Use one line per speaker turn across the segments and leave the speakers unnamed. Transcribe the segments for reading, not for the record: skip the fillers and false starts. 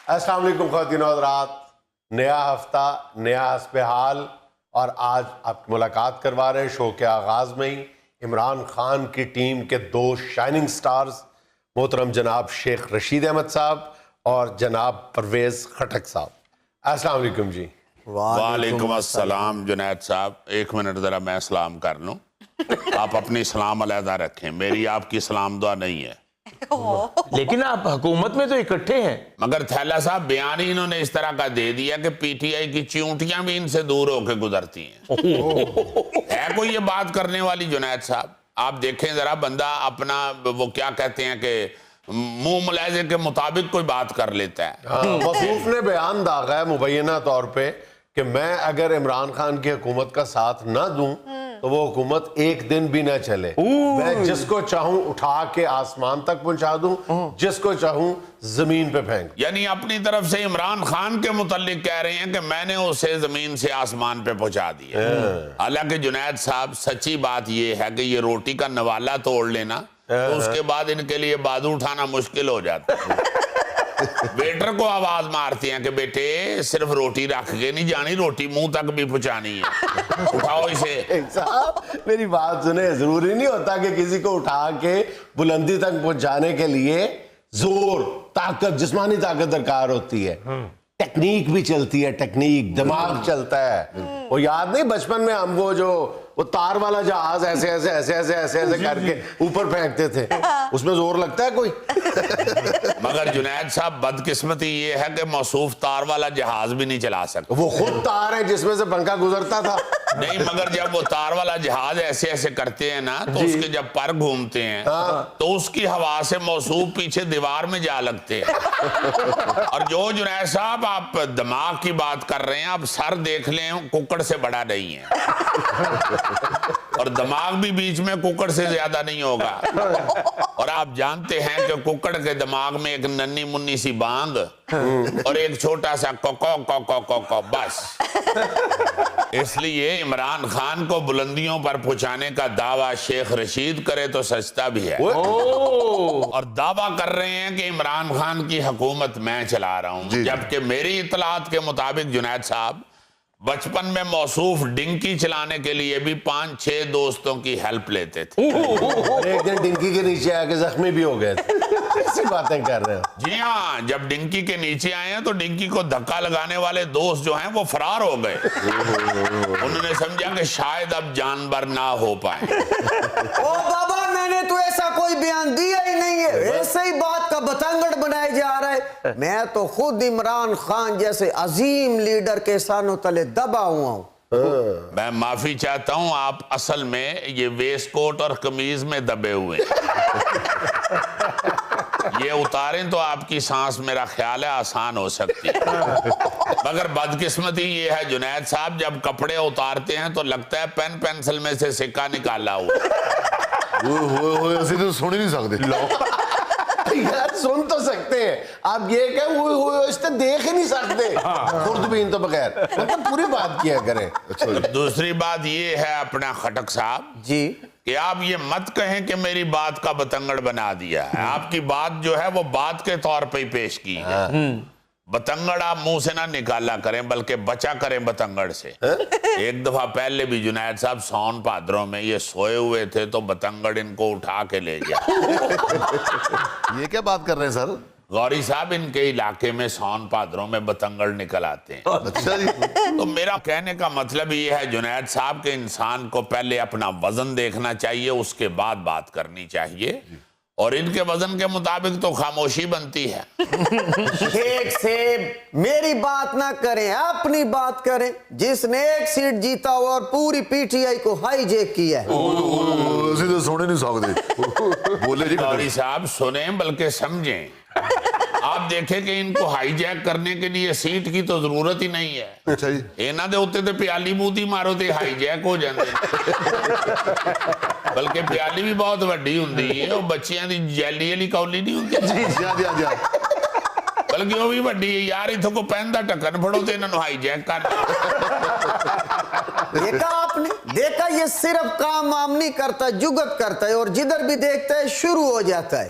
السلام علیکم خواتین و حضرات، نیا ہفتہ نیا حسب حال، اور آج آپ کی ملاقات کروا رہے ہیں شو کے آغاز میں ہی عمران خان کی ٹیم کے دو شائننگ سٹارز، محترم جناب شیخ رشید احمد صاحب اور جناب پرویز خٹک صاحب۔ السلام علیکم جی۔
وعلیکم السلام جنید صاحب، ایک منٹ ذرا میں سلام کر لوں۔ آپ اپنی سلام علیحدہ رکھیں، میری آپ کی سلام دعا نہیں ہے۔
لیکن آپ حکومت میں تو اکٹھے ہیں۔
مگر تھیلا صاحب بیان ہی انہوں نے اس طرح کا دے دیا کہ پی ٹی آئی کی چیونٹیاں بھی ان سے دور ہو کے گزرتی ہیں۔ ہے کوئی یہ بات کرنے والی جنید صاحب؟ آپ دیکھیں ذرا، بندہ اپنا وہ کیا کہتے ہیں کہ منہ ملاحظے کے مطابق کوئی بات کر لیتا ہے۔
موصوف نے بیان داغا ہے مبینہ طور پہ کہ میں اگر عمران خان کی حکومت کا ساتھ نہ دوں تو وہ حکومت ایک دن بھی نہ چلے۔ میں جس کو چاہوں اٹھا کے آسمان تک پہنچا دوں، جس کو چاہوں زمین پہ پھینک۔
یعنی اپنی طرف سے عمران خان کے متعلق کہہ رہے ہیں کہ میں نے اسے زمین سے آسمان پہ پہنچا دیا۔ حالانکہ جنید صاحب سچی بات یہ ہے کہ یہ روٹی کا نوالا توڑ لینا تو اس کے بعد ان کے لیے بازو اٹھانا مشکل ہو جاتا ہے۔ ویٹر کو آواز مارتے ہیں کہ بیٹے صرف روٹی رکھ کے نہیں جانی، روٹی منہ تک بھی پہنچانی ہے، اٹھاؤ اسے۔
صاحب میری بات سنیں، ضروری نہیں ہوتا کہ کسی کو اٹھا کے بلندی تک پہنچانے کے لیے زور، طاقت، جسمانی طاقت درکار ہوتی ہے۔ ٹیکنیک بھی چلتی ہے، ٹیکنیک، دماغ چلتا ہے۔ وہ یاد نہیں بچپن میں ہم وہ تار والا جہاز ایسے ایسے ایسے ایسے ایسے ایسے کر کے اوپر پھینکتے تھے، اس میں زور لگتا ہے کوئی؟
مگر جنید صاحب بدقسمتی یہ ہے کہ موصوف تار والا جہاز بھی نہیں چلا سکتا۔
وہ خود تار ہے جس میں سے پنکھا گزرتا تھا۔
نہیں، مگر جب وہ تار والا جہاز ایسے ایسے کرتے ہیں نا تو اس کے جب پر گھومتے ہیں تو اس کی ہوا سے موصوف پیچھے دیوار میں جا لگتے ہیں۔ اور جو جنید صاحب آپ دماغ کی بات کر رہے ہیں، آپ سر دیکھ لیں ککڑ سے بڑا نہیں ہے، اور دماغ بھی بیچ میں ککڑ سے زیادہ نہیں ہوگا۔ اور آپ جانتے ہیں کہ ککڑ کے دماغ میں ایک ننی منی سی بانگ اور ایک چھوٹا سا کو بس۔ اس لیے عمران خان کو بلندیوں پر پہنچانے کا دعویٰ شیخ رشید کرے تو سچتا بھی ہے، اور دعویٰ کر رہے ہیں کہ عمران خان کی حکومت میں چلا رہا ہوں، جبکہ میری اطلاعات کے مطابق جنید صاحب بچپن میں موصوف ڈنکی چلانے کے لیے بھی 5-6 دوستوں کی ہیلپ لیتے تھے۔
ایک دن ڈنکی کے نیچے آ کے زخمی بھی ہو گئے تھے۔ ایسی باتیں کر رہے ہیں؟
جی ہاں، جب ڈنکی کے نیچے آئے ہیں تو ڈنکی کو دھکا لگانے والے دوست جو ہیں وہ فرار ہو گئے۔ انہوں نے سمجھا کہ شاید اب جانبر نہ ہو پائیں۔
او بابا، میں نے تو ایسا کوئی بیان دیا ہی نہیں ہے، ایسے ہی بات کا بتنگڑ بنائے جا رہا ہے۔ میں تو خود عمران خان جیسے عظیم لیڈر کے سانوں تلے دبا ہوا ہوں۔
میں معافی چاہتا ہوں، آپ اصل میں یہ ویسٹ کوٹ اور قمیض میں دبے ہوئے ہیں۔ یہ اتاریں تو آپ کی سانس میرا خیال ہے آسان ہو سکتی ہے۔ مگر بدقسمتی یہ ہے جنید صاحب، جب کپڑے اتارتے ہیں تو لگتا ہے پین پینسل میں سے سکہ نکالا ہوا۔
اسی تو سن ہی نہیں سکتے۔
یار سن تو سکتے ہیں آپ، یہ کہ اس سے دیکھ ہی نہیں سکتے خوردبین تو بغیر، مطلب پوری بات کیا کریں۔
دوسری بات یہ ہے اپنا خٹک صاحب
جی،
کہ آپ یہ مت کہیں کہ میری بات کا بتنگڑ بنا دیا ہے۔ آپ کی بات جو ہے وہ بات کے طور پہ ہی پیش کی ہے۔ بتنگڑ آپ منہ سے نہ نکالا کریں بلکہ بچا کریں بتنگڑ سے۔ ایک دفعہ پہلے بھی جنید صاحب سون بھادروں میں یہ سوئے ہوئے تھے تو بتنگڑ ان کو اٹھا کے لے گیا۔
یہ کیا بات کر رہے ہیں سر؟
غوری صاحب، ان کے علاقے میں سون بھادروں میں بتنگڑ نکل آتے ہیں۔
اچھا جی۔
تو میرا کہنے کا مطلب یہ ہے جنید صاحب کہ انسان کو پہلے اپنا وزن دیکھنا چاہیے، اس کے بعد بات کرنی چاہیے، اور ان کے وزن کے مطابق تو خاموشی بنتی ہے۔
شیخ صاحب میری بات نہ کریں، اپنی بات کریں۔ جس نے ایک سیٹ جیتا ہوا اور پوری پی ٹی آئی کو ہائی جیک کیا ہے۔
اسی تو سن ہی نہیں سکتے۔ بولے جی
غوری صاحب سنیں بلکہ سمجھیں۔ آپ دیکھیں کہ ان کو ہائی جیک کرنے کے لیے سیٹ کی تو ضرورت ہی نہیں ہے۔
اچھا جی۔
اینا دے ہوتے تھے پیالی بوتی مارو تے ہائی جیک ہو جاندے، بلکہ پیالی بھی بہت وڈی ہوندی ہے، وہ بچیاں دی جیلی علی کولی نہیں ہوندی،
جی
بلکہ وہ بھی وڈی ہے یار، اتھوں کو پہندہ ٹکن پھڑو تے انہوں ہائی جیک کر۔
دیکھا آپ نے، دیکھا یہ صرف کام عام نہیں کرتا، جگت کرتا ہے، اور جدھر بھی دیکھتا ہے شروع ہو جاتا ہے۔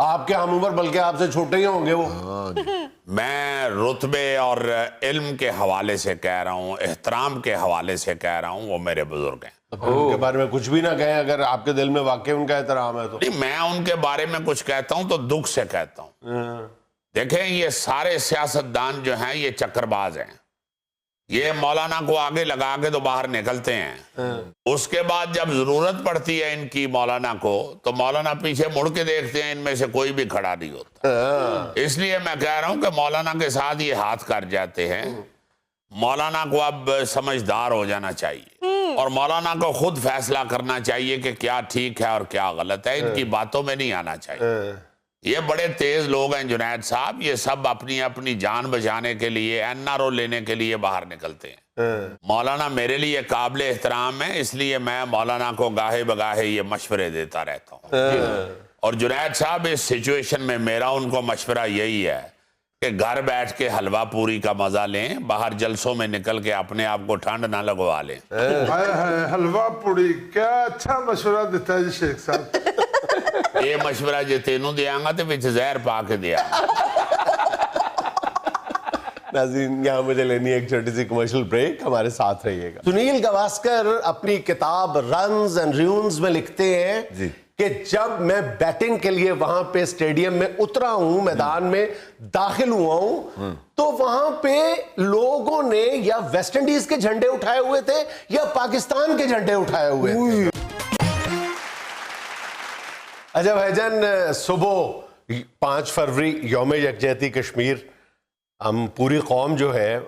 آپ کے ہم عمر بلکہ آپ سے چھوٹے ہی ہوں گے وہ.
میں رتبے اور علم کے حوالے سے کہہ رہا ہوں, احترام کے حوالے سے کہہ رہا ہوں, وہ میرے بزرگ ہیں.
ان کے بارے میں کچھ بھی نہ کہیں اگر آپ کے دل میں واقعی ان کا احترام ہے تو.
نہیں, میں ان کے بارے میں کچھ کہتا ہوں تو دکھ سے کہتا ہوں. دیکھیں یہ سارے سیاستدان جو ہیں یہ چکر باز ہیں. یہ مولانا کو آگے لگا کے تو باہر نکلتے ہیں, اس کے بعد جب ضرورت پڑتی ہے ان کی مولانا کو تو مولانا پیچھے مڑ کے دیکھتے ہیں, ان میں سے کوئی بھی کھڑا نہیں ہوتا. اس لیے میں کہہ رہا ہوں کہ مولانا کے ساتھ یہ ہاتھ کر جاتے ہیں. مولانا کو اب سمجھدار ہو جانا چاہیے اور مولانا کو خود فیصلہ کرنا چاہیے کہ کیا ٹھیک ہے اور کیا غلط ہے. ان کی باتوں میں نہیں آنا چاہیے. یہ بڑے تیز لوگ ہیں جنید صاحب, یہ سب اپنی اپنی جان بچانے کے لیے NRO لینے کے لیے باہر نکلتے ہیں. مولانا میرے لیے قابل احترام ہے, اس لیے میں مولانا کو گاہے بگاہے یہ مشورے دیتا رہتا ہوں. اور جنید صاحب اس سچویشن میں میرا ان کو مشورہ یہی ہے کہ گھر بیٹھ کے حلوہ پوری کا مزہ لیں, باہر جلسوں میں نکل کے اپنے آپ کو ٹھنڈ نہ لگوا لیں.
حلوہ پوری کیا اچھا مشورہ دیتا ہے جی شیخ صاحب.
یہ مشورہ جو تینوں دیا گا تو پچھ زہر پا کے دیا.
ناظرین یہاں مجھے لینی ایک چھوٹی سی کمرشل بریک, ہمارے ساتھ رہیے گا. سنیل گواسکر اپنی کتاب رنز اینڈ ریونز میں لکھتے ہیں کہ جب میں بیٹنگ کے لیے وہاں پہ اسٹیڈیم میں اترا ہوں, میدان میں داخل ہوا ہوں, تو وہاں پہ لوگوں نے یا ویسٹ انڈیز کے جھنڈے اٹھائے ہوئے تھے یا پاکستان کے جھنڈے اٹھائے ہوئے تھے. اچھا بھائی جان, صبح 5 فروری یوم یکجہتی کشمیر, ہم پوری قوم جو ہے,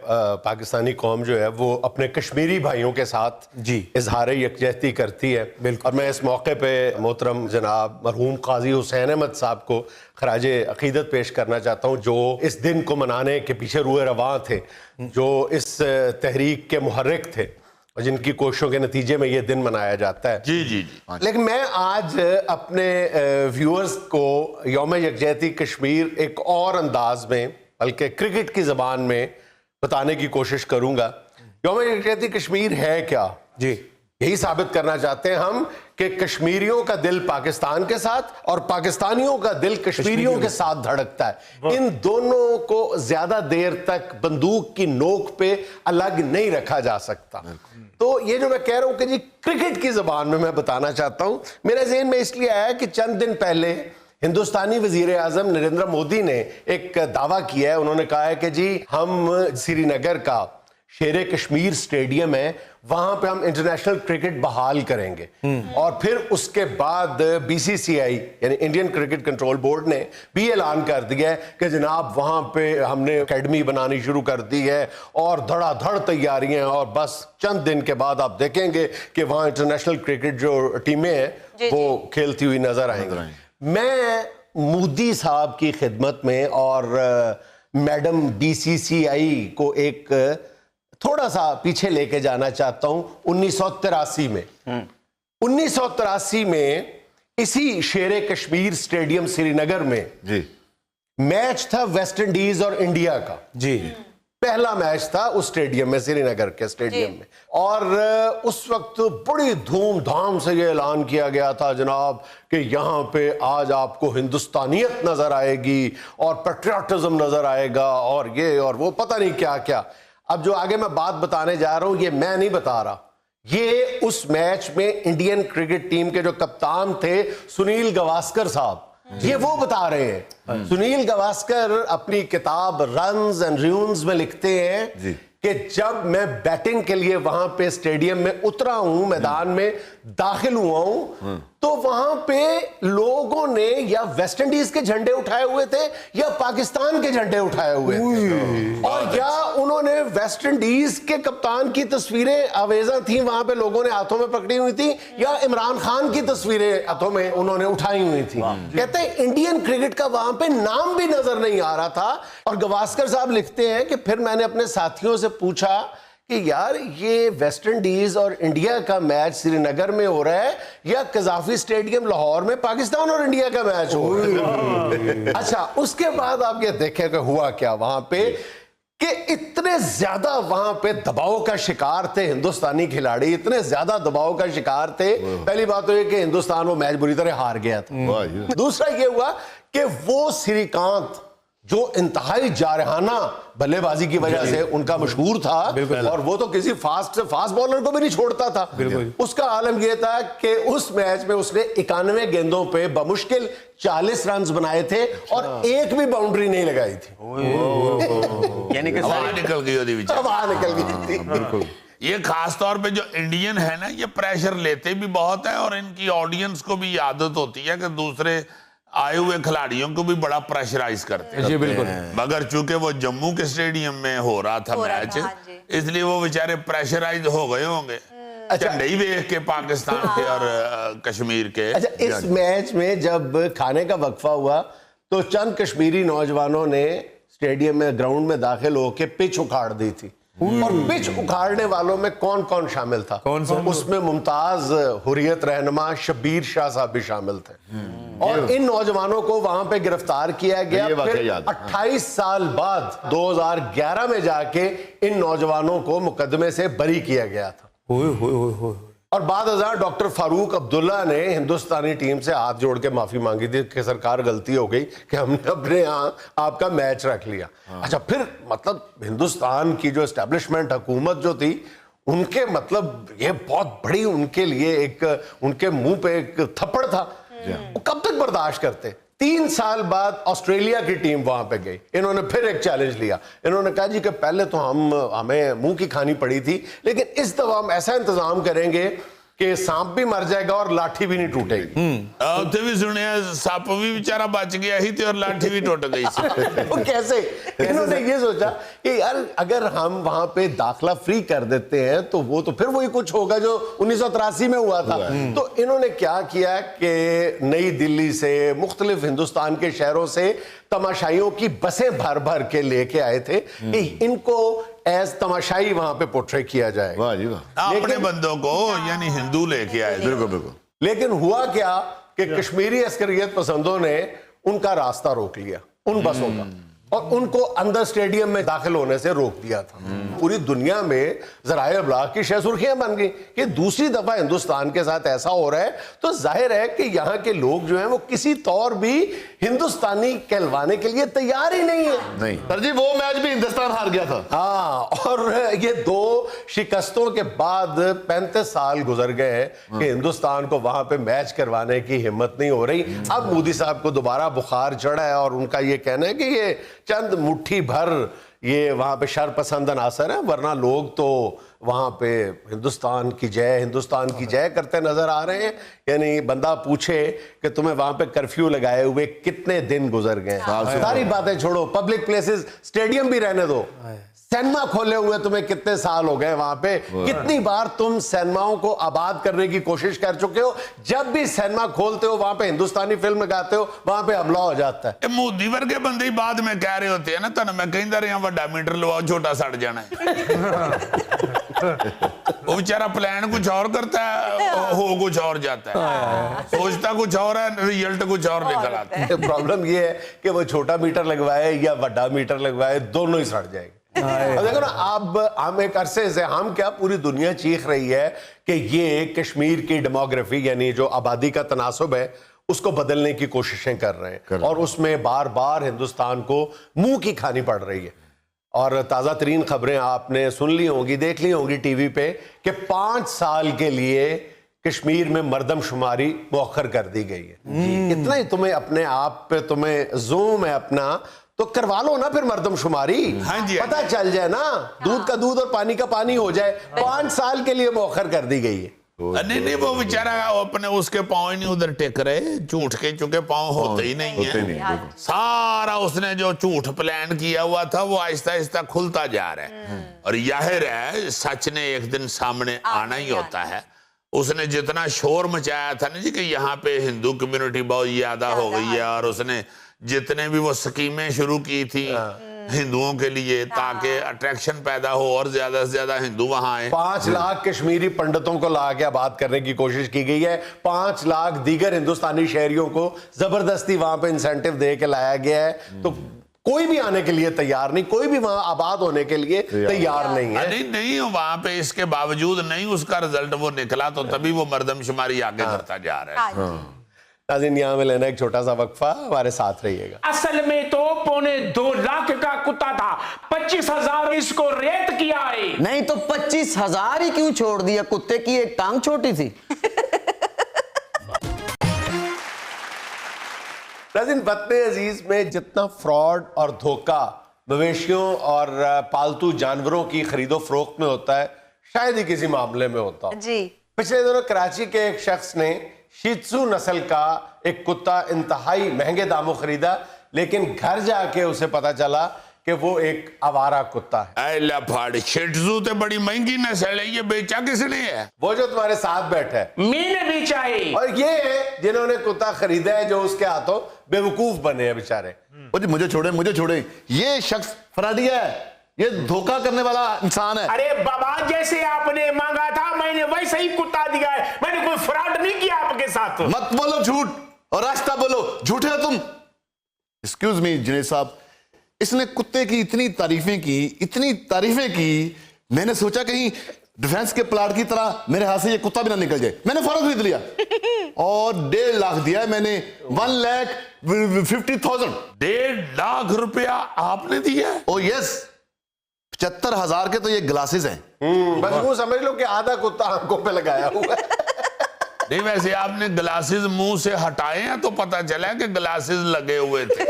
پاکستانی قوم جو ہے, وہ اپنے کشمیری بھائیوں کے ساتھ اظہار یکجہتی کرتی ہے. اور میں اس موقع پہ محترم جناب مرحوم قاضی حسین احمد صاحب کو خراج عقیدت پیش کرنا چاہتا ہوں, جو اس دن کو منانے کے پیچھے روئے رواں تھے, جو اس تحریک کے محرک تھے اور جن کی کوششوں کے نتیجے میں یہ دن منایا جاتا ہے.
جی.
لیکن میں آج اپنے ویورز کو یوم یکجہتی کشمیر ایک اور انداز میں, بلکہ کرکٹ کی زبان میں بتانے کی کوشش کروں گا. یوم یکجہتی کشمیر ہے کیا؟ یہی ثابت کرنا چاہتے ہیں ہم کہ کشمیریوں کا دل پاکستان کے ساتھ اور پاکستانیوں کا دل کشمیریوں کے ساتھ دھڑکتا ہے. ان دونوں کو زیادہ دیر تک بندوق کی نوک پہ الگ نہیں رکھا جا سکتا. تو یہ جو میں کہہ رہا ہوں کہ جی کرکٹ کی زبان میں بتانا چاہتا ہوں, میرے ذہن میں اس لیے آیا کہ چند دن پہلے ہندوستانی وزیر اعظم نریندر مودی نے ایک دعویٰ کیا ہے. انہوں نے کہا ہے کہ جی ہم سری نگر کا شیر کشمیر سٹیڈیم ہے, وہاں پہ ہم انٹرنیشنل کرکٹ بحال کریں گے. اور پھر اس کے بعد BCCI یعنی انڈین کرکٹ کنٹرول بورڈ نے بھی اعلان کر دیا ہے کہ جناب وہاں پہ ہم نے اکیڈمی بنانی شروع کر دی ہے اور دھڑا دھڑ تیاریاں, اور بس چند دن کے بعد آپ دیکھیں گے کہ وہاں انٹرنیشنل کرکٹ جو ٹیمیں ہیں وہ کھیلتی ہوئی نظر آئیں گی. میں مودی صاحب کی خدمت میں اور میڈم BCCI کو ایک تھوڑا سا پیچھے لے کے جانا چاہتا ہوں. 1983 میں اسی شیر کشمیر سٹیڈیم سری نگر میں میچ تھا ویسٹ انڈیز اور انڈیا کا. پہلا میچ تھا اس سٹیڈیم میں, سری نگر کے سٹیڈیم میں, اور اس وقت بڑی دھوم دھام سے یہ اعلان کیا گیا تھا جناب کہ یہاں پہ آج آپ کو ہندوستانیت نظر آئے گی اور پیٹریاٹزم نظر آئے گا اور یہ اور وہ پتہ نہیں کیا کیا. اب جو آگے میں بات بتانے جا رہا ہوں یہ میں نہیں بتا رہا, یہ اس میچ میں انڈین کرکٹ ٹیم کے جو کپتان تھے سنیل گواسکر صاحب, یہ وہ بتا رہے ہیں. سنیل گواسکر اپنی کتاب رنز اینڈ ریونز میں لکھتے ہیں کہ جب میں بیٹنگ کے لیے وہاں پہ اسٹیڈیم میں اترا ہوں, میدان میں داخل ہوا ہوں, تو وہاں پہ لوگوں نے یا ویسٹ انڈیز کے جھنڈے اٹھائے ہوئے تھے یا پاکستان کے جھنڈے اٹھائے ہوئے تھے, اور یا انہوں نے ویسٹ انڈیز کے کپتان کی تصویریں آویزاں تھیں وہاں پہ لوگوں نے ہاتھوں میں پکڑی ہوئی تھی, یا عمران خان کی تصویریں ہاتھوں میں انہوں نے اٹھائی ہوئی تھی. کہتے ہیں انڈین کرکٹ کا وہاں پہ نام بھی نظر نہیں آ رہا تھا. اور گواسکر صاحب لکھتے ہیں کہ پھر میں نے اپنے ساتھیوں سے پوچھا کہ یار یہ ویسٹ انڈیز اور انڈیا کا میچ سری نگر میں ہو رہا ہے یا قذافی سٹیڈیم لاہور میں پاکستان اور انڈیا کا میچ ہو رہا ہے. اچھا اس کے بعد آپ یہ دیکھیں کہ ہوا کیا وہاں پہ کہ اتنے زیادہ وہاں پہ دباؤ کا شکار تھے ہندوستانی کھلاڑی, اتنے زیادہ دباؤ کا شکار تھے. پہلی بات تو یہ کہ ہندوستان وہ میچ بری طرح ہار گیا تھا. دوسرا یہ ہوا کہ وہ سری کانت جو انتہائی جارحانہ بلے بازی کی وجہ سے ان کا مشہور تھا, اور وہ تو کسی فاسٹ بالر کو بھی نہیں چھوڑتا تھا, اس کا عالم یہ تھا کہ اس میچ میں اس نے 91 گیندوں پہ بمشکل 40 رنز بنائے تھے اور ایک بھی باؤنڈری نہیں لگائی تھی.
یعنی کہ
نکل گئی ہوتی بیچاری.
باہر نکل گئی تھی.
یہ خاص طور پہ جو انڈین ہے نا, یہ پریشر لیتے بھی بہت ہیں, اور ان کی آڈینس کو بھی عادت ہوتی ہے کہ دوسرے آئے ہوئے کھلاڑیوں کو بھی بڑا پریشرائز کرتے ہیں.
جی بالکل.
مگر چونکہ وہ جموں کے اسٹیڈیم میں ہو رہا تھا میچ, اس لیے وہ بیچارے پریشرائز ہو گئے ہوں گے جھنڈے ہی دیکھ کے پاکستان کے اور کشمیر کے.
اچھا, اس میچ میں جب کھانے کا وقفہ ہوا تو چند کشمیری نوجوانوں نے اسٹیڈیم میں گراؤنڈ میں داخل ہو کے پچ اکھاڑ دی تھی, اور پچ اکھاڑنے والوں میں کون کون شامل تھا؟ اس میں ممتاز حریت رہنما شبیر شاہ صاحب بھی شامل تھے, اور ان نوجوانوں کو وہاں پہ گرفتار کیا گیا. پھر 28 سال بعد 2011 میں جا کے ان نوجوانوں کو مقدمے سے بری کیا گیا تھا. اور بعد ازاں ڈاکٹر فاروق عبداللہ نے ہندوستانی ٹیم سے ہاتھ جوڑ کے معافی مانگی تھی کہ سرکار غلطی ہو گئی کہ ہم نے اپنے ہاں آپ کا میچ رکھ لیا. اچھا, پھر مطلب ہندوستان کی جو اسٹیبلشمنٹ حکومت جو تھی, ان کے مطلب یہ بہت بڑی ان کے لیے ایک ان کے منہ پہ ایک تھپڑ تھا. وہ کب تک برداشت کرتے؟ 3 سال بعد آسٹریلیا کی ٹیم وہاں پہ گئی, انہوں نے پھر ایک چیلنج لیا. انہوں نے کہا جی کہ پہلے تو ہمیں منہ کی کھانی پڑی تھی, لیکن اس دفعہ ہم ایسا انتظام کریں گے کہ سانپ بھی مر جائے گا اور لاٹھی بھی نہیں ٹوٹے گی.
اتنے بھی سنے سانپ بھی بیچارہ بچ گیا ہی تھے اور لاٹھی بھی ٹوٹ گئی سی.
وہ کیسے؟ انہوں نے یہ سوچا کہ یار اگر ہم وہاں پہ داخلہ فری کر دیتے ہیں تو وہ تو پھر وہی کچھ ہوگا جو 1983 میں ہوا تھا. تو انہوں نے کیا کیا کہ نئی دلی سے مختلف ہندوستان کے شہروں سے تماشائیوں کی بسیں بھر بھر کے لے کے آئے تھے کہ ان کو ایز تماشائی وہاں پہ پورٹری کیا جائے.
اپنے بندوں کو یعنی ہندو لے کے آئے.
بالکل بالکل.
لیکن ہوا کیا کہ کشمیری عسکریت پسندوں نے ان کا راستہ روک لیا, ان بسوں کا, اور ان کو اندر اسٹیڈیم میں داخل ہونے سے روک دیا تھا. پوری دنیا میں ذرائع ابلاغ کی شہ سرخیاں بن گئی کہ دوسری دفعہ ہندوستان کے ساتھ ایسا ہو رہا ہے, تو ظاہر ہے کہ یہاں کے لوگ جو ہیں وہ کسی طور بھی ہندوستانی کہلوانے کے لیے تیار ہی نہیں ہے.
نہیں سر جی, وہ میچ بھی ہندوستان ہار گیا تھا.
ہاں, اور یہ 2 شکستوں کے بعد 35 سال گزر گئے کہ ہندوستان کو وہاں پہ میچ کروانے کی ہمت نہیں ہو رہی. اب مودی صاحب کو دوبارہ بخار چڑھا ہے, اور ان کا یہ کہنا ہے کہ یہ چند مٹھی بھر یہ وہاں پہ شر پسند عناصر ہیں, ورنہ لوگ تو وہاں پہ ہندوستان کی جے کرتے نظر آ رہے ہیں. یعنی بندہ پوچھے کہ تمہیں وہاں پہ کرفیو لگائے ہوئے کتنے دن گزر گئے. ساری باتیں چھوڑو, پبلک پلیسز, اسٹیڈیم بھی رہنے دو, سینما کھولے ہوئے تمہیں کتنے سال ہو گئے وہاں پہ, کتنی بار تم سینماؤں کو آباد کرنے کی کوشش کر چکے ہو. جب بھی سینما کھولتے ہو وہاں پہ ہندوستانی فلم لگاتے ہو, وہاں پہ حملہ ہو جاتا ہے.
مودی ورگے بندے ہی بعد میں کہہ رہے ہوتے ہیں نا, تنہوں میں کہیں در یہاں وڈا میٹر لواؤ, چھوٹا سڑ جانا ہے. وہ بیچارہ پلان کچھ اور کرتا ہے, ہو کچھ اور جاتا ہے, سوچتا کچھ اور ہے, ریزلٹ کچھ اور نکل آتا ہے.
پرابلم یہ ہے کہ وہ چھوٹا میٹر لگوائے یا بڑا میٹر لگوائے, دونوں ہی سڑ جائے گا. دیکھو نا, اب ہم ایک عرصے سے ہم کیا پوری دنیا چیخ رہی ہے کہ یہ کشمیر کی ڈیموگرافی یعنی جو آبادی کا تناسب ہے اس کو بدلنے کی کوششیں کر رہے ہیں, اور اس میں بار بار ہندوستان کو منہ کی کھانی پڑ رہی ہے. اور تازہ ترین خبریں آپ نے سن لی ہوں گی, دیکھ لی ہوں گی ٹی وی پہ کہ 5 سال کے لیے کشمیر میں مردم شماری مؤخر کر دی گئی ہے. اتنا ہی تمہیں اپنے آپ پہ تمہیں زوم ہے اپنا, تو کروا لو نا پھر مردم شماری, پتہ چل جائے نا, دودھ کا دودھ اور پانی کا پانی ہو جائے. 5 سال کے لیے مؤخر کر دی گئی ہے.
نہیں, وہ بیچارہ اپنے اس کے پاؤں ہی نہیں ادھر ٹک رہے, جھوٹ کے چونکہ پاؤں ہوتے ہی نہیں ہیں. سارا اس نے جو جھوٹ پلان کیا ہوا تھا وہ آہستہ آہستہ کھلتا جا رہا ہے, اور ظاہر ہے سچ نے ایک دن سامنے آنا ہی ہوتا ہے. اس نے جتنا شور مچایا تھا نا جی کہ یہاں پہ ہندو کمیونٹی بہت زیادہ ہو گئی ہے, اور اس نے جتنے بھی وہ سکیمیں شروع کی تھی ہندوؤں کے لیے تاکہ اٹریکشن پیدا ہو اور زیادہ سے زیادہ ہندو وہاں آئے.
5 لاکھ کشمیری پنڈتوں کو لا کے آباد کرنے کی کوشش کی گئی ہے. 5 لاکھ دیگر ہندوستانی شہریوں کو زبردستی وہاں پہ انسینٹیو دے کے لایا گیا ہے. تو کوئی بھی آنے کے لیے تیار نہیں, کوئی بھی وہاں آباد ہونے کے لیے تیار نہیں ہے.
نہیں وہاں پہ اس کے باوجود نہیں اس کا رزلٹ وہ نکلا, تو تبھی وہ مردم شماری آگے کرتا جا رہا ہے.
ناظرین یہاں میں لینا ایک چھوٹا سا وقفہ, ہمارے ساتھ رہیے گا.
اصل میں تو 2.25 لاکھ کا کتا تھا, 25,000 اس کو ریت کیا ہے.
نہیں تو 25,000 ہی کیوں چھوڑ دیا, کتے کی ایک ٹانگ چھوٹی تھی.
ناظرین وطن عزیز میں جتنا فراڈ اور دھوکہ مویشیوں اور پالتو جانوروں کی خرید و فروخت میں ہوتا ہے, شاید ہی کسی معاملے میں ہوتا ہو.
جی
پچھلے دنوں کراچی کے ایک شخص نے شیتسو نسل کا ایک کتا انتہائی مہنگے داموں خریدا, لیکن گھر جا کے اسے پتا چلا کہ وہ ایک آوارہ کتا ہے.
اے لفاڑ, شیٹزو تے بڑی مہنگی نسل ہے, یہ بیچا کس نے ہے؟
وہ جو تمہارے ساتھ بیٹھا ہے,
میں نے بیچا ہے.
اور یہ ہے جنہوں نے کتا خریدا ہے, جو اس کے ہاتھوں بے وقوف بنے ہیں بیچارے.
مجھے چھوڑیں, یہ شخص فراڈیا ہے, یہ دھوکہ کرنے والا انسان ہے.
ارے بابا, جیسے آپ نے مانگا تھا میں نے ویسے ہی کتا دیا ہے, میں نے کوئی فراڈ نہیں کیا آپ کے ساتھ.
مت بولو جھوٹ اور راستہ بولو, جھوٹے ہو تم. ایکسکیوز می جنید صاحب, اس نے کتے کی اتنی تعریفیں کی, میں نے سوچا کہیں ڈیفنس کے پلاٹ کی طرح میرے ہاتھ سے یہ کتا بھی نہ نکل جائے. میں نے فوراً خرید لیا اور 1.5 لاکھ دیا ہے میں نے. 1,50,000.
1.5 لاکھ روپیہ آپ نے دیا ہے؟
او یس, 75,000 کے تو یہ گلاسز ہیں.
بس وہ سمجھ لو کہ آدھا کتا آنکھوں پہ لگایا ہوا ہے.
نہیں ویسے آپ نے گلاسز منہ سے ہٹائے ہیں تو پتا چلا کہ گلاسز لگے ہوئے تھے.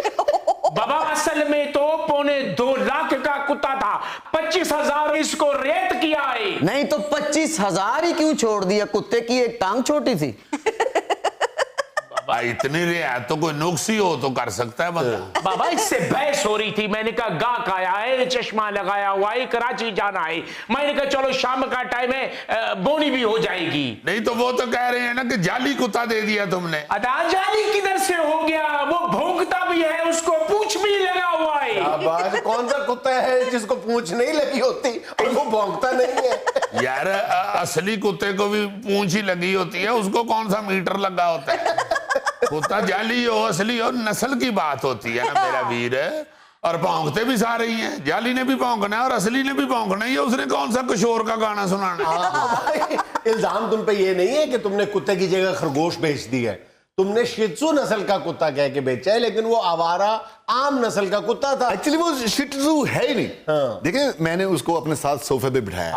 بابا اصل میں تو 2.25 لاکھ کا کتا تھا, 25,000 اس کو ریت کیا ہے.
نہیں تو 25,000 ہی کیوں چھوڑ دیا, کتے کی ایک ٹانگ چھوٹی تھی.
بابا اتنی رعایت تو کوئی نقصی ہو تو کر سکتا ہے بندہ.
بابا اس سے بحث ہو رہی تھی, میں نے کہا گاہک آیا ہے, چشمہ لگایا ہوا ہے, کراچی جانا ہے, میں نے کہا چلو شام کا ٹائم ہے, بونی بھی ہو جائے گی.
نہیں تو وہ تو کہہ رہے ہیں نا کہ جعلی کتا دے دیا تم نے.
ادا جعلی کدھر سے ہو گیا, وہ بھونکتا بھی ہے, اس کو پونچھ بھی لگا ہوا ہے.
اب آج کون سا کتا ہے جس کو پونچھ نہیں لگی ہوتی اور وہ بھونکتا نہیں ہے؟
یار اصلی کتے کو بھی پونچھ ہی لگی ہوتی ہے, اس کو کون سا میٹر لگا ہوتا ہے. کتا جعلی ہو اصلی ہو, نسل کی بات ہوتی ہے نا میرا ویر. اور بھونکتے بھی سارے ہی ہیں, جعلی نے بھی بھونکنا ہے اور اصلی نے بھی بھونکنا ہے. اس نے کون سا کشور کا گانا سنانا ہے؟
الزام تم پہ یہ نہیں ہے کہ تم نے کتے کی جگہ خرگوش بیچ دی ہے, تم نے شیتسو نسل کا کتا کہہ کے بیچا ہے, لیکن وہ آوارہ عام نسل کا کتا تھا.
ایکچولی وہ شیٹزو ہے ہی نہیں. دیکھیں میں نے اس کو اپنے ساتھ صوفے پہ بٹھایا.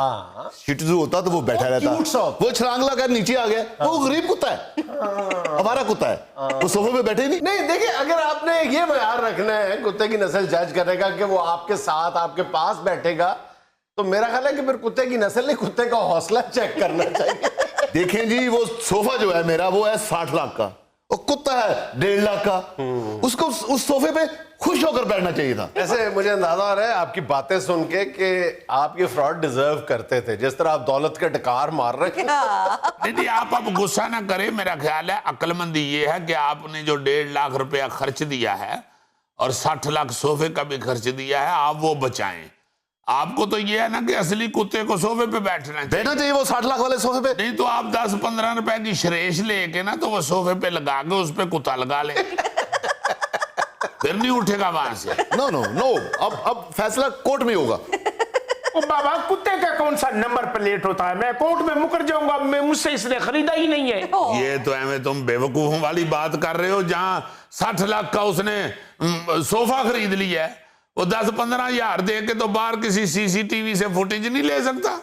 شیٹزو ہوتا تو وہ بیٹھا رہتا, وہ چھلانگ لگا کر نیچے آ گیا. وہ غریب کتا ہے, ہمارا کتا ہے, وہ صوفے پہ بیٹھے ہی نہیں.
نہیں دیکھیں, اگر آپ نے یہ معیار رکھنا ہے کتے کی نسل جج کرے گا کہ وہ آپ کے ساتھ آپ کے پاس بیٹھے گا, تو میرا خیال ہے کہ پھر کتے کی نسل نہیں, کتے کا حوصلہ چیک کرنا چاہیے.
دیکھیں جی, وہ صوفہ جو ہے میرا وہ ہے 60 لاکھ کا, وہ کتا ہے 1.5 لاکھ کا. اس کو اس صوفے پہ خوش ہو کر بیٹھنا چاہیے تھا.
ایسے مجھے اندازہ ہو رہا ہے آپ کی باتیں سن کے کہ آپ یہ فراڈ ڈیزرو کرتے تھے, جس طرح آپ دولت کے ڈکار مار رہے ہیں.
نہیں آپ اب غصہ نہ کریں, میرا خیال ہے عقل مندی یہ ہے کہ آپ نے جو 1.5 لاکھ روپیہ خرچ دیا ہے اور 60 لاکھ صوفے کا بھی خرچ دیا ہے, آپ وہ بچائیں. آپ کو تو یہ ہے نا کہ اصلی کتے کو صوفے پہ بیٹھنا
چاہیے وہ 60 لاکھ والے صوفے پہ.
نہیں تو آپ 10-15 روپے کی شریش لے کے نا تو وہ صوفے پہ لگا کے اس پہ کتا لگا لیں, پھر نہیں اٹھے گا وہاں سے.
نو اب فیصلہ کورٹ میں ہوگا.
بابا کتے کا کون سا نمبر پلیٹ ہوتا ہے, میں کورٹ میں مکر جاؤں گا, مجھ سے اس نے خریدا ہی نہیں ہے.
یہ تو ایویں تم بے وقوفوں والی بات کر رہے ہو, جہاں 60 لاکھ کا اس نے صوفہ خرید لیا ہے, وہ 10-15 ہزار دے کے تو باہر کسی سی سی ٹی وی سے فوٹیج نہیں لے سکتا.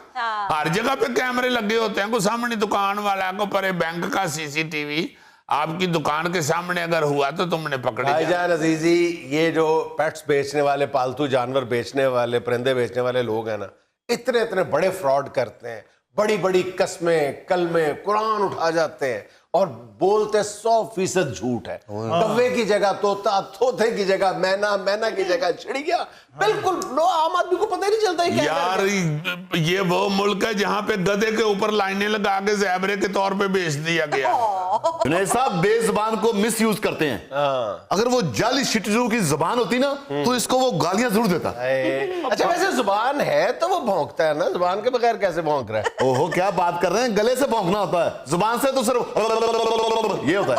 ہر جگہ پہ کیمرے لگے ہوتے ہیں, کوئی سامنے دکان والا کو پرے بینک کا سی سی ٹی وی آپ کی دکان کے سامنے اگر ہوا تو تم نے پکڑی.
بھائی جان عزیزی, یہ جو پیٹس بیچنے والے, پالتو جانور بیچنے والے, پرندے بیچنے والے لوگ ہیں نا, اتنے بڑے فراڈ کرتے ہیں, بڑی بڑی قسمیں کلمے قرآن اٹھا جاتے ہیں اور بولتے 100% جھوٹ ہے. کوے کی جگہ طوطا, طوطے کی جگہ مینا, مینا کی جگہ چڑیا, بالکل لو عام آدمی کو پتہ نہیں چلتا.
یار یہ وہ ملک ہے جہاں پہ گدھے کے اوپر لائنیں لگا کے زیبرے کے طور پہ بیچ دیا گیا.
جنید صاحب بے زبان کو مس یوز کرتے ہیں. اگر وہ جعلی شیٹزو کی زبان ہوتی نا تو اس کو وہ گالیاں ضرور دیتا.
اچھا ویسے زبان ہے تو وہ بھونکتا ہے نا, زبان کے بغیر کیسے بھونک رہا ہے؟
اوہو کیا بات کر رہے ہیں, گلے سے بھونکنا ہوتا ہے, زبان سے تو صرف یہ ہوتا ہے.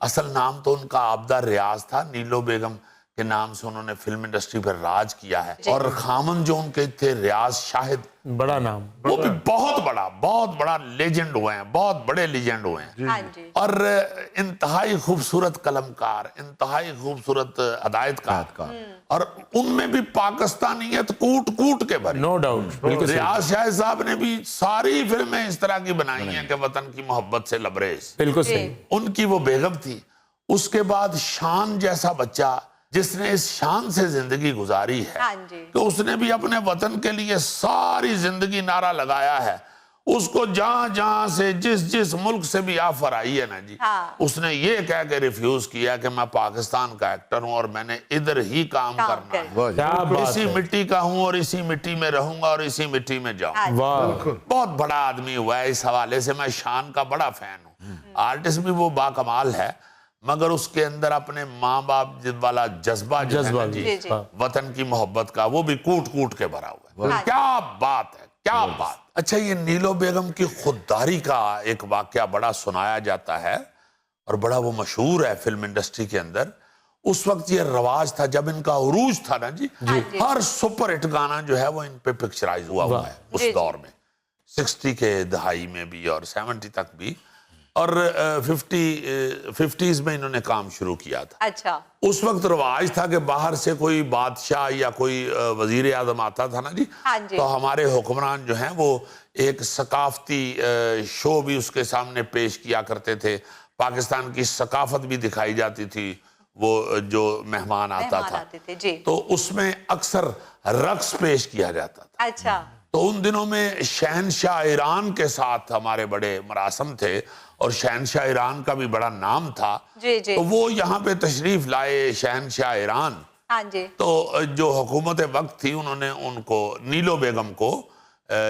اصل نام تو ان کا عابدہ ریاض تھا، نیلو بیگم کے نام سے انہوں نے فلم انڈسٹری پر راج کیا ہے. اور خامن جو ان کے تھے ریاض شاہد،
بڑا نام،
وہ بھی بہت بڑا لیجنڈ ہوئے ہیں، بہت بڑے لیجنڈ ہوئے ہیں. اور انتہائی خوبصورت قلمکار، انتہائی خوبصورت ہدایتکار، اور ان میں بھی پاکستانیت کوٹ کوٹ کے بھری.
No doubt.
ریاض شاہد صاحب نے بھی ساری فلمیں اس طرح کی بنائی ہیں کہ وطن کی محبت سے لبریز.
بالکل صحیح.
ان کی وہ بیگم تھی. اس کے بعد شان جیسا بچہ جس نے اس شان سے زندگی گزاری ہے کہ اس نے بھی اپنے وطن کے لیے ساری زندگی نعرہ لگایا ہے. اس کو جہاں جہاں سے جس ملک سے بھی آفر آئی ہے نا جی، اس نے یہ کہہ کے ریفیوز کیا کہ میں پاکستان کا ایکٹر ہوں اور میں نے ادھر ہی کام کرنا ہے،
کیا بات
اسی
ہے.
مٹی کا ہوں اور اسی مٹی میں رہوں گا اور اسی مٹی میں جاؤں.
واہ.
بہت بڑا آدمی ہوا ہے. اس حوالے سے میں شان کا بڑا فین ہوں. آرٹسٹ بھی وہ باکمال ہے، مگر اس کے اندر اپنے ماں باپ والا جذبہ جو ہے نا جی، وطن کی محبت کا، وہ بھی کوٹ کوٹ کے بھرا ہوا ہے. کیا بات ہے، کیا بات. اچھا، یہ نیلو بیگم کی خودداری کا ایک واقعہ بڑا سنایا جاتا ہے اور بڑا وہ مشہور ہے فلم انڈسٹری کے اندر. اس وقت یہ رواج تھا جب ان کا عروج تھا نا جی، ہر سپر ہٹ گانا جو ہے وہ ان پہ پکچرائز ہوا ہے اس دور میں، 60 کے دہائی میں بھی اور 70 تک بھی، اور 50s میں انہوں نے کام شروع کیا تھا.
اچھا.
اس وقت رواج تھا کہ باہر سے کوئی بادشاہ یا کوئی وزیر اعظم آتا تھا نا جی، تو ہمارے حکمران جو ہیں وہ ایک ثقافتی شو بھی اس کے سامنے پیش کیا کرتے تھے. پاکستان کی ثقافت بھی دکھائی جاتی تھی. وہ جو مہمان آتا تھا تو اس میں اکثر رقص پیش کیا جاتا تھا.
اچھا.
تو ان دنوں میں شہنشاہ ایران کے ساتھ ہمارے بڑے مراسم تھے اور شہنشاہ ایران کا بھی بڑا نام تھا. تو وہ یہاں پہ تشریف لائے شہنشاہ ایران. تو جو حکومت وقت تھی انہوں نے ان کو، نیلو بیگم کو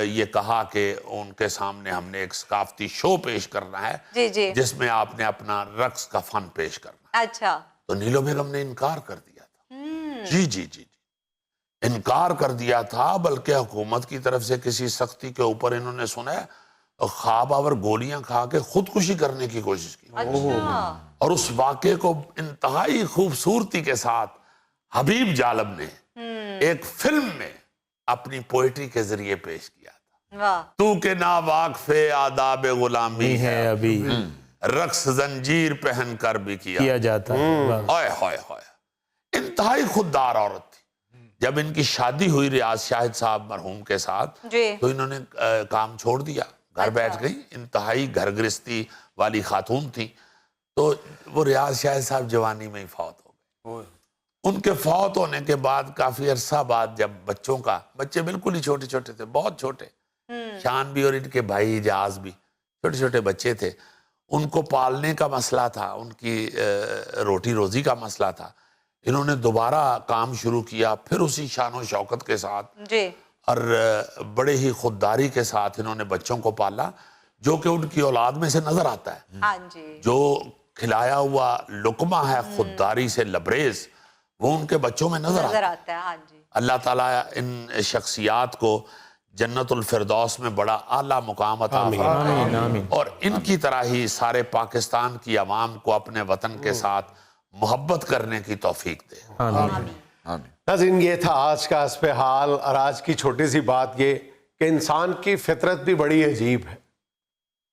یہ کہا کہ ان کے سامنے ہم نے ایک ثقافتی شو پیش کرنا ہے جس میں آپ نے اپنا رقص کا فن پیش کرنا ہے.
اچھا.
تو نیلو بیگم نے انکار کر دیا تھا. جی انکار کر دیا تھا، بلکہ حکومت کی طرف سے کسی سختی کے اوپر انہوں نے سنا ہے خواب آور گولیاں کھا کے خودکشی کرنے کی کوشش کی. اور اس واقعے کو انتہائی خوبصورتی کے ساتھ حبیب جالب نے ایک فلم میں اپنی پوئٹری کے ذریعے پیش کیا تھا. تو کہ نا واقف آداب غلامی ہے
ابھی،
رقص زنجیر پہن کر بھی کیا
جاتا
ہے. انتہائی خوددار عورت تھی. جب ان کی شادی ہوئی ریاض شاہد صاحب مرحوم کے ساتھ تو انہوں نے کام چھوڑ دیا، گھر بیٹھ گئی. انتہائی گھر گرستی والی خاتون تھی. تو وہ ریاض شاہد صاحب جوانی میں ہی فوت ہو گئے. ان کے فوت ہونے کے بعد کافی عرصہ بعد جب بچے بالکل ہی چھوٹے چھوٹے تھے، بہت چھوٹے، شان بھی اور ان کے بھائی اجاز بھی چھوٹے چھوٹے بچے تھے. ان کو پالنے کا مسئلہ تھا، ان کی روٹی روزی کا مسئلہ تھا. انہوں نے دوبارہ کام شروع کیا، پھر اسی شان و شوکت کے ساتھ اور بڑے ہی خودداری کے ساتھ انہوں نے بچوں کو پالا، جو کہ ان کی اولاد میں سے نظر آتا ہے. جو کھلایا ہوا لقمہ ہے خودداری سے لبریز، وہ ان کے بچوں میں نظر آتا ہے. اللہ تعالیٰ ان شخصیات کو جنت الفردوس میں بڑا اعلیٰ مقام عطا فرمائے اور ان کی طرح ہی سارے پاکستان کی عوام کو اپنے وطن کے ساتھ محبت کرنے کی توفیق دے.
ناظرین، یہ تھا آج کا اسب حال، اور آج کی چھوٹی سی بات یہ کہ انسان کی فطرت بھی بڑی عجیب ہے.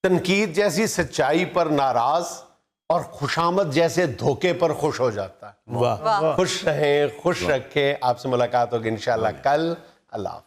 تنقید جیسی سچائی پر ناراض اور خوشامد جیسے دھوکے پر خوش ہو جاتا ہے. خوش رہیں، خوش رکھیں. آپ سے ملاقات ہوگی انشاءاللہ کل. اللہ حافظ.